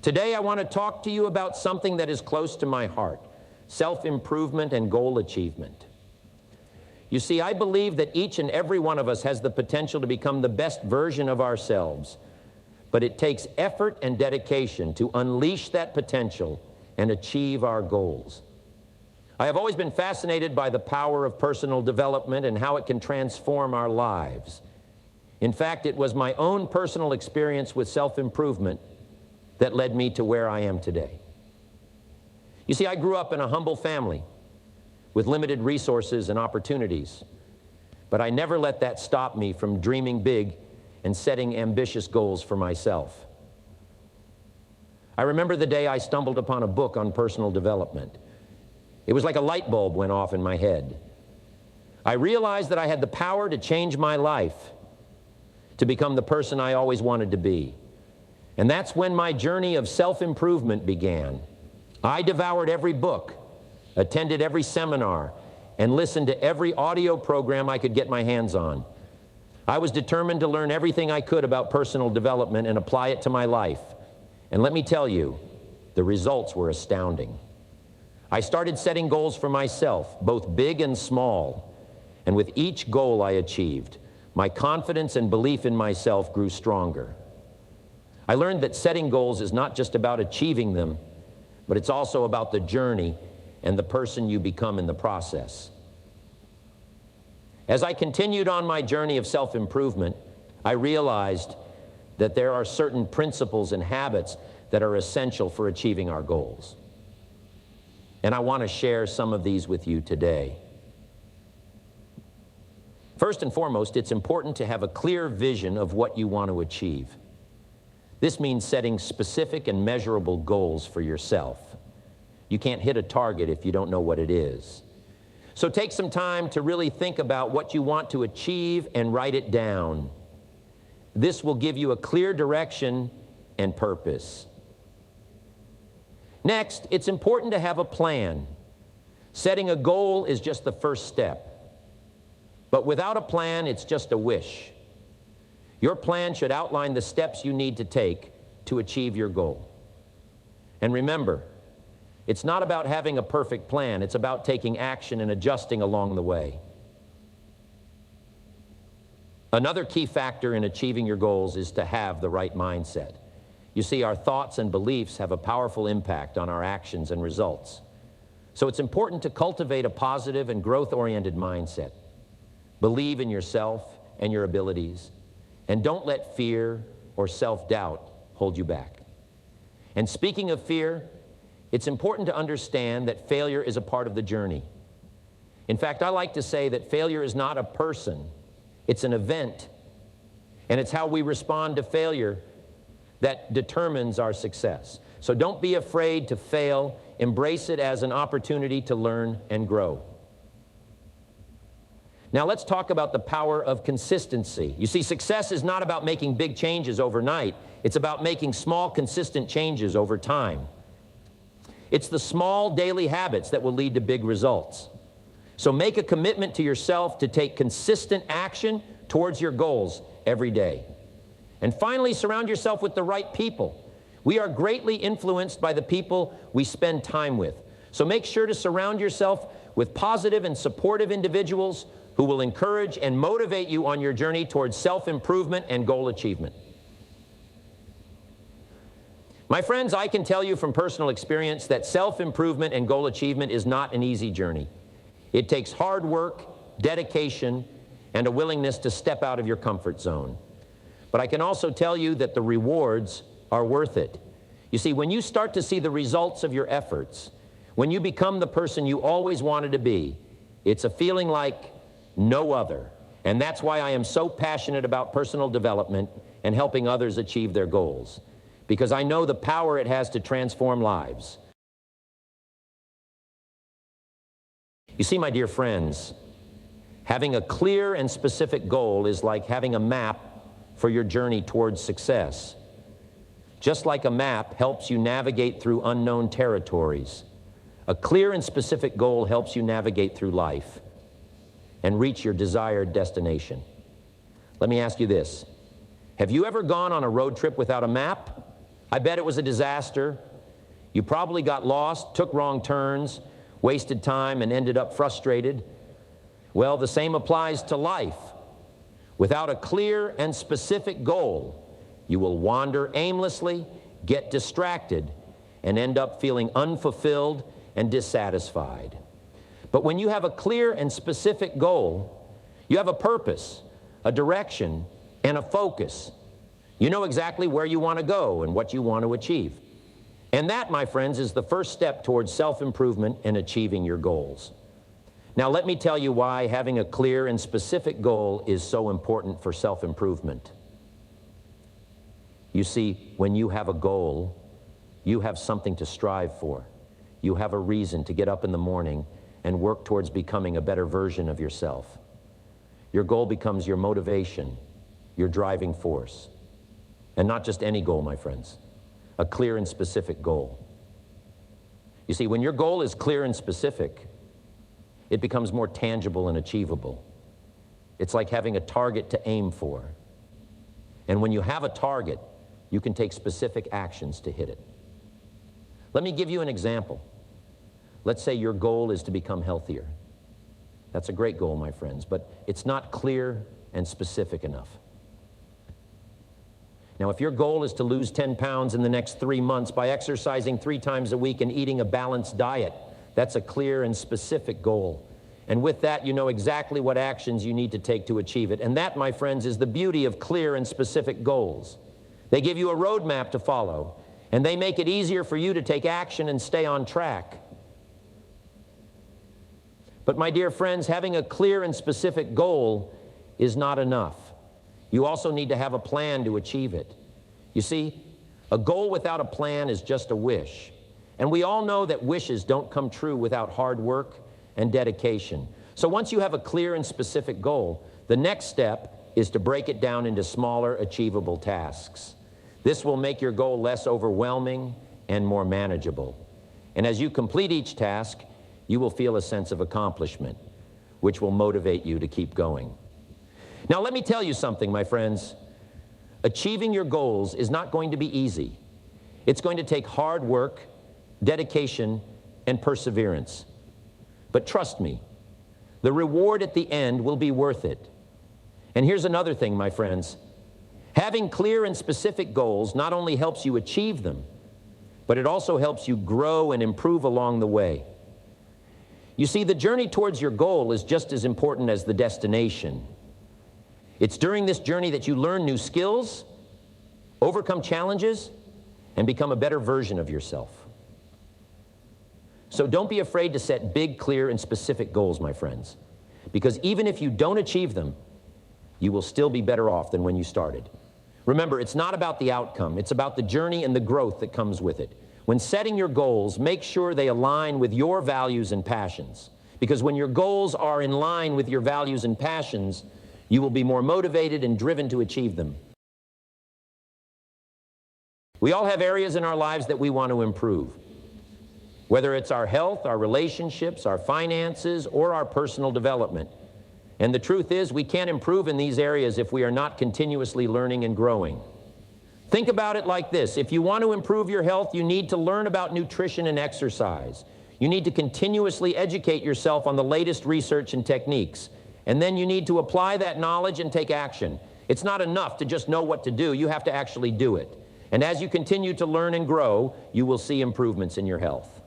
Today I want to talk to you about something that is close to my heart: self-improvement and goal achievement. You see, I believe that each and every one of us has the potential to become the best version of ourselves, but it takes effort and dedication to unleash that potential and achieve our goals. I have always been fascinated by the power of personal development and how it can transform our lives. In fact, it was my own personal experience with self-improvement that led me to where I am today. You see, I grew up in a humble family with limited resources and opportunities, but I never let that stop me from dreaming big and setting ambitious goals for myself. I remember the day I stumbled upon a book on personal development. It was like a light bulb went off in my head. I realized that I had the power to change my life, to become the person I always wanted to be. And that's when my journey of self-improvement began. I devoured every book, attended every seminar, and listened to every audio program I could get my hands on. I was determined to learn everything I could about personal development and apply it to my life. And let me tell you, the results were astounding. I started setting goals for myself, both big and small. And with each goal I achieved, my confidence and belief in myself grew stronger. I learned that setting goals is not just about achieving them, but it's also about the journey and the person you become in the process. As I continued on my journey of self-improvement, I realized that there are certain principles and habits that are essential for achieving our goals. And I want to share some of these with you today. First and foremost, it's important to have a clear vision of what you want to achieve. This means setting specific and measurable goals for yourself. You can't hit a target if you don't know what it is. So take some time to really think about what you want to achieve and write it down. This will give you a clear direction and purpose. Next, it's important to have a plan. Setting a goal is just the first step. But without a plan, it's just a wish. Your plan should outline the steps you need to take to achieve your goal. And remember, it's not about having a perfect plan. It's about taking action and adjusting along the way. Another key factor in achieving your goals is to have the right mindset. You see, our thoughts and beliefs have a powerful impact on our actions and results. So it's important to cultivate a positive and growth-oriented mindset. Believe in yourself and your abilities, and don't let fear or self-doubt hold you back. And speaking of fear, it's important to understand that failure is a part of the journey. In fact, I like to say that failure is not a person, it's an event. And it's how we respond to failure that determines our success. So don't be afraid to fail. Embrace it as an opportunity to learn and grow. Now let's talk about the power of consistency. You see, success is not about making big changes overnight. It's about making small, consistent changes over time. It's the small daily habits that will lead to big results. So make a commitment to yourself to take consistent action towards your goals every day. And finally, surround yourself with the right people. We are greatly influenced by the people we spend time with. So make sure to surround yourself with positive and supportive individuals who will encourage and motivate you on your journey towards self-improvement and goal achievement. My friends, I can tell you from personal experience that self-improvement and goal achievement is not an easy journey. It takes hard work, dedication, and a willingness to step out of your comfort zone. But I can also tell you that the rewards are worth it. You see, when you start to see the results of your efforts, when you become the person you always wanted to be, it's a feeling like no other. And that's why I am so passionate about personal development and helping others achieve their goals, because I know the power it has to transform lives. You see, my dear friends, having a clear and specific goal is like having a map for your journey towards success. Just like a map helps you navigate through unknown territories, a clear and specific goal helps you navigate through life and reach your desired destination. Let me ask you this. Have you ever gone on a road trip without a map? I bet it was a disaster. You probably got lost, took wrong turns, wasted time, and ended up frustrated. Well, the same applies to life. Without a clear and specific goal, you will wander aimlessly, get distracted, and end up feeling unfulfilled and dissatisfied. But when you have a clear and specific goal, you have a purpose, a direction, and a focus. You know exactly where you want to go and what you want to achieve. And that, my friends, is the first step towards self-improvement and achieving your goals. Now, let me tell you why having a clear and specific goal is so important for self-improvement. You see, when you have a goal, you have something to strive for. You have a reason to get up in the morning and work towards becoming a better version of yourself. Your goal becomes your motivation, your driving force. And not just any goal, my friends, a clear and specific goal. You see, when your goal is clear and specific, it becomes more tangible and achievable. It's like having a target to aim for. And when you have a target, you can take specific actions to hit it. Let me give you an example. Let's say your goal is to become healthier. That's a great goal, my friends, but it's not clear and specific enough. Now, if your goal is to lose 10 pounds in the next 3 months by exercising 3 times a week and eating a balanced diet, that's a clear and specific goal. And with that, you know exactly what actions you need to take to achieve it. And that, my friends, is the beauty of clear and specific goals. They give you a roadmap to follow, and they make it easier for you to take action and stay on track. But my dear friends, having a clear and specific goal is not enough. You also need to have a plan to achieve it. You see, a goal without a plan is just a wish. And we all know that wishes don't come true without hard work and dedication. So once you have a clear and specific goal, the next step is to break it down into smaller, achievable tasks. This will make your goal less overwhelming and more manageable. And as you complete each task, you will feel a sense of accomplishment, which will motivate you to keep going. Now, let me tell you something, my friends. Achieving your goals is not going to be easy. It's going to take hard work, dedication, and perseverance. But trust me, the reward at the end will be worth it. And here's another thing, my friends. Having clear and specific goals not only helps you achieve them, but it also helps you grow and improve along the way. You see, the journey towards your goal is just as important as the destination. It's during this journey that you learn new skills, overcome challenges, and become a better version of yourself. So don't be afraid to set big, clear, and specific goals, my friends, because even if you don't achieve them, you will still be better off than when you started. Remember, it's not about the outcome. It's about the journey and the growth that comes with it. When setting your goals, make sure they align with your values and passions, because when your goals are in line with your values and passions, you will be more motivated and driven to achieve them. We all have areas in our lives that we want to improve, whether it's our health, our relationships, our finances, or our personal development. And the truth is, we can't improve in these areas if we are not continuously learning and growing. Think about it like this. If you want to improve your health, you need to learn about nutrition and exercise. You need to continuously educate yourself on the latest research and techniques. And then you need to apply that knowledge and take action. It's not enough to just know what to do. You have to actually do it. And as you continue to learn and grow, you will see improvements in your health.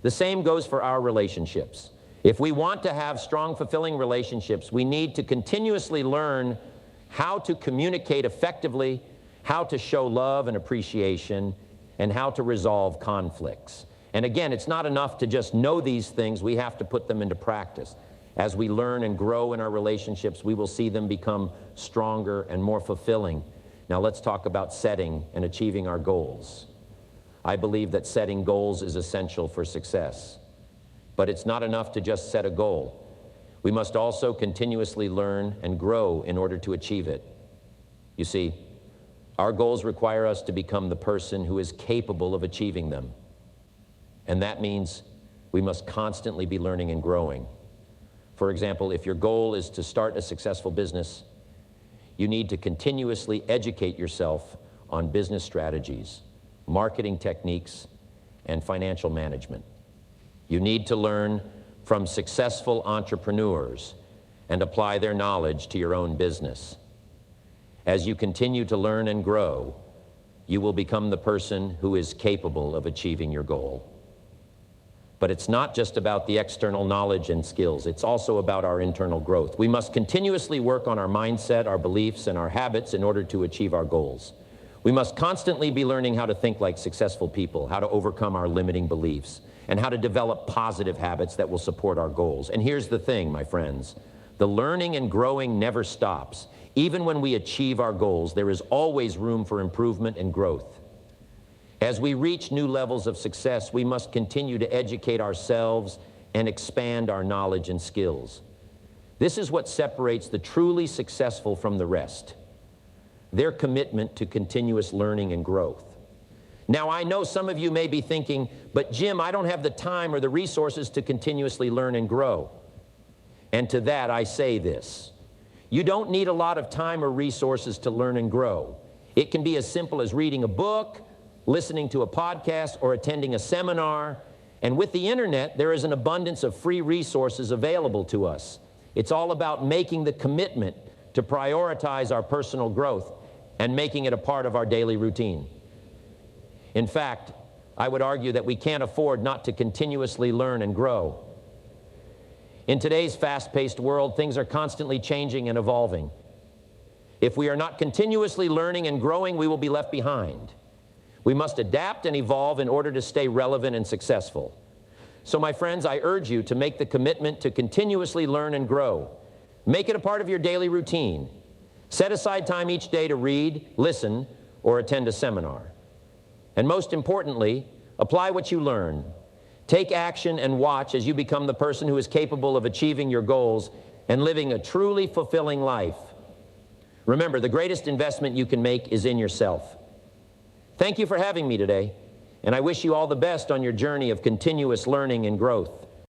The same goes for our relationships. If we want to have strong, fulfilling relationships, we need to continuously learn how to communicate effectively, how to show love and appreciation, and how to resolve conflicts. And again, it's not enough to just know these things. We have to put them into practice. As we learn and grow in our relationships, we will see them become stronger and more fulfilling. Now let's talk about setting and achieving our goals. I believe that setting goals is essential for success. But it's not enough to just set a goal. We must also continuously learn and grow in order to achieve it. You see, our goals require us to become the person who is capable of achieving them. And that means we must constantly be learning and growing. For example, if your goal is to start a successful business, you need to continuously educate yourself on business strategies, marketing techniques, and financial management. You need to learn from successful entrepreneurs and apply their knowledge to your own business. As you continue to learn and grow, you will become the person who is capable of achieving your goal. But it's not just about the external knowledge and skills, it's also about our internal growth. We must continuously work on our mindset, our beliefs, and our habits in order to achieve our goals. We must constantly be learning how to think like successful people, how to overcome our limiting beliefs, and how to develop positive habits that will support our goals. And here's the thing, my friends, the learning and growing never stops. Even when we achieve our goals, there is always room for improvement and growth. As we reach new levels of success, we must continue to educate ourselves and expand our knowledge and skills. This is what separates the truly successful from the rest: their commitment to continuous learning and growth. Now, I know some of you may be thinking, but Jim, I don't have the time or the resources to continuously learn and grow. And to that, I say this: you don't need a lot of time or resources to learn and grow. It can be as simple as reading a book, listening to a podcast, or attending a seminar. And with the internet, there is an abundance of free resources available to us. It's all about making the commitment to prioritize our personal growth and making it a part of our daily routine. In fact, I would argue that we can't afford not to continuously learn and grow. In today's fast-paced world, things are constantly changing and evolving. If we are not continuously learning and growing, we will be left behind. We must adapt and evolve in order to stay relevant and successful. So, my friends, I urge you to make the commitment to continuously learn and grow. Make it a part of your daily routine. Set aside time each day to read, listen, or attend a seminar. And most importantly, apply what you learn. Take action and watch as you become the person who is capable of achieving your goals and living a truly fulfilling life. Remember, the greatest investment you can make is in yourself. Thank you for having me today, and I wish you all the best on your journey of continuous learning and growth.